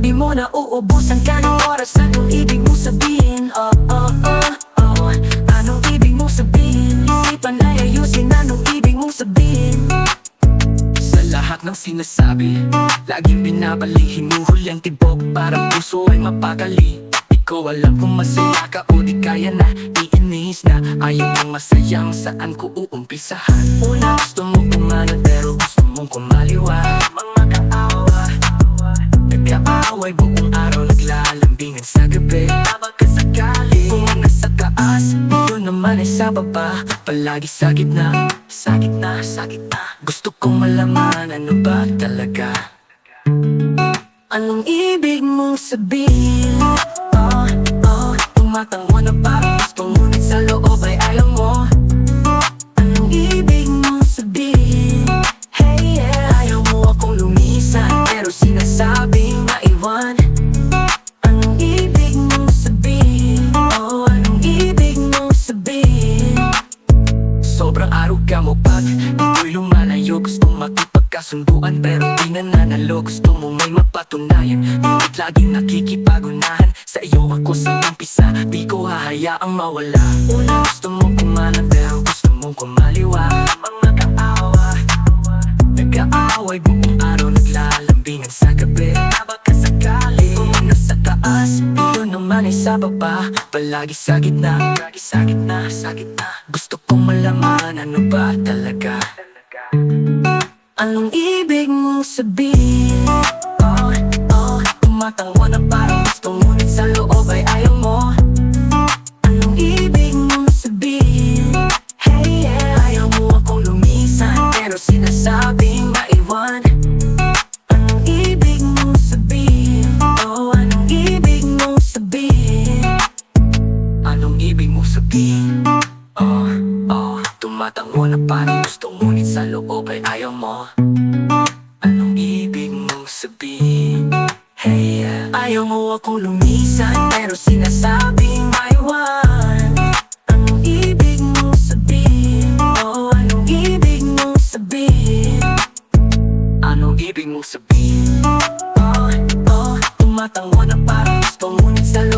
Sabi mo na uubusan ka ng oras. Anong ibig mong sabihin? Anong ibig mong sabihin? Isipan ay ayusin. Anong ibig mong sabihin? Sa lahat ng sinasabi, laging binabali, hinuhuli ang tibok, parang puso ay mapakali. Di ko alam kung masaya ka o di kaya na, iinis na ayaw mong masayang saan ko uumpisahan. Una gusto mo kumanan pero gusto mong kumaliwa. Mga kaawa, nagkaaway buong araw, naglalambingan sa gabi. Habang kasakali, kung nasa taas, yun naman ay sa baba. Palagi sa gitna, sa gitna, sa gitna. Gusto kong malaman ano ba talaga? Anong ibig mong sabihin? Tumatangwa na parang gusto, ngunit sa loob ay ayaw mo. Anong ibig mong sabihin? Hey yeah, ayaw mo akong lumisan, pero sinasabing maiwan. Anong ibig mong sabihin? Anong ibig mong sabihin? Sobrang aruga mo pag ito'y lumalayo. Gustong makipagkasunduan pero di nananalo. Gusto mo may mapatunayan, ngunit laging nakikipagunahan. Sa iyo ako sa umpisa, di ko hahayaang mawala. Una gusto mong kumanan pero gusto mong kumaliwa. Mga kaawa, nag-aaway buong araw, naglalambingan sa gabi. Habang kasakali, kung nasa taas, yun naman ay sa baba. Palagi sa gitna, palagi sa gitna, sa gitna. Gusto kong malaman ano ba talaga? Anong ibig mong sabihin? Tumatangwa na parang gusto, ngunit sa loob ay ayaw mo. Anong ibig mong sabihin? Hey yeah, ayaw mo akong lumisan, pero sinasabing maiwan. Anong ibig mong sabihin? Anong ibig mong sabihin? Anong ibig mong sabihin? Tumatangwa na parang gusto, ngunit sa loob ay ayaw mo. Anong ibig mong sabihin? Hey yeah, ayaw mo akong lumisan, pero sinasabing maiwan. Anong ibig mong sabihin? Anong ibig mong sabihin? Anong ibig mong sabihin? Tumatangwa na parang gusto, ngunit sa loob